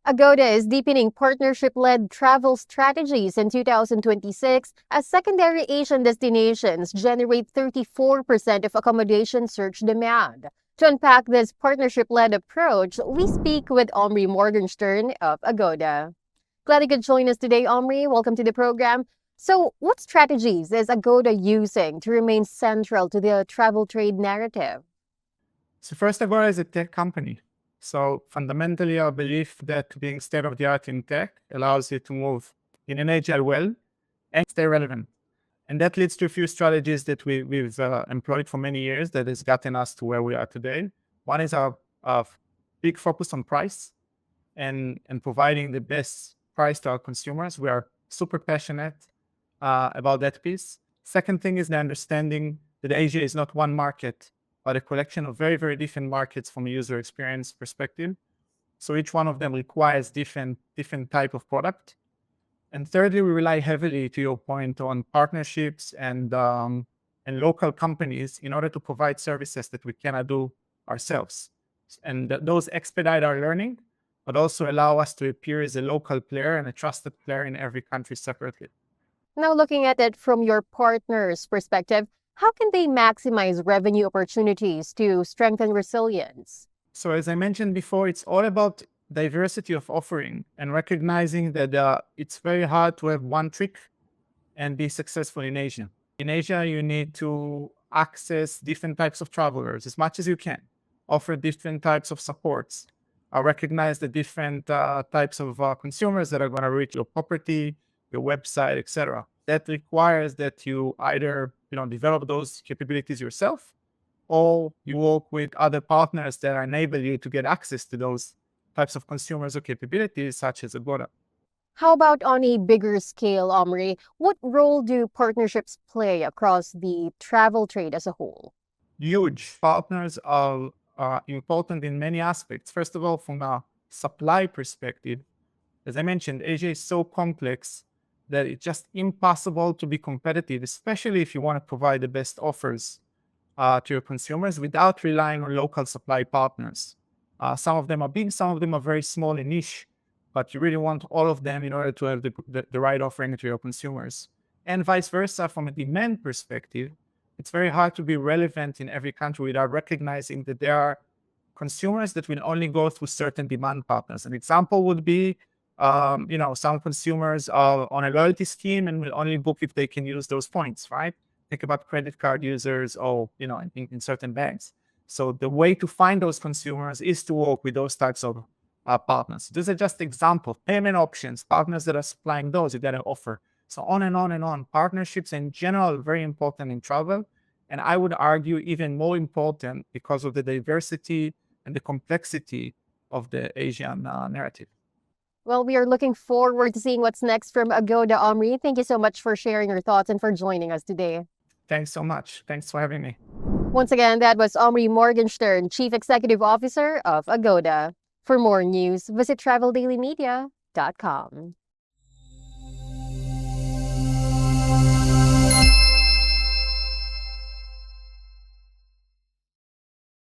Agoda is deepening partnership-led travel strategies in 2026 as secondary Asian destinations generate 34% of accommodation search demand. To unpack this partnership-led approach, we speak with Omri Morgenstern of Agoda. Glad you could join us today, Omri. Welcome to the program. So, what strategies is Agoda using to remain central to the travel trade narrative? So first, Agoda is a tech company. So fundamentally, our belief that being state of the art in tech allows you to move in an agile way and stay relevant. And that leads to a few strategies that we've employed for many years that has gotten us to where we are today. One is our big focus on price and providing the best price to our consumers. We are super passionate about that piece. Second thing is the understanding that Asia is not one market, but a collection of very, very different markets from a user experience perspective. So each one of them requires different type of product. And thirdly, we rely heavily, to your point, on partnerships and local companies in order to provide services that we cannot do ourselves. And those expedite our learning, but also allow us to appear as a local player and a trusted player in every country separately. Now, looking at it from your partner's perspective, how can they maximize revenue opportunities to strengthen resilience? So as I mentioned before, it's all about diversity of offering and recognizing that it's very hard to have one trick and be successful in Asia. In Asia, you need to access different types of travelers as much as you can, offer different types of supports, recognize the different types of consumers that are going to reach your property, your website, etc. That requires that you either develop those capabilities yourself, or you work with other partners that enable you to get access to those types of consumers or capabilities, such as Agoda. How about on a bigger scale, Omri? What role do partnerships play across the travel trade as a whole? Huge partners are important in many aspects. First of all, from a supply perspective, as I mentioned, Asia is so complex that it's just impossible to be competitive, especially if you want to provide the best offers to your consumers without relying on local supply partners. Some of them are big, some of them are very small and niche, but you really want all of them in order to have the right offering to your consumers. And vice versa, from a demand perspective, it's very hard to be relevant in every country without recognizing that there are consumers that will only go through certain demand partners. An example would be, some consumers are on a loyalty scheme and will only book if they can use those points, right? Think about credit card users or, in certain banks. So the way to find those consumers is to work with those types of partners. These are just examples. Payment options, partners that are supplying those, you got to offer. So on and on and on. Partnerships in general are very important in travel. And I would argue even more important because of the diversity and the complexity of the Asian narrative. Well, we are looking forward to seeing what's next from Agoda, Omri. Thank you so much for sharing your thoughts and for joining us today. Thanks so much. Thanks for having me. Once again, that was Omri Morgenstern, Chief Executive Officer of Agoda. For more news, visit traveldailymedia.com.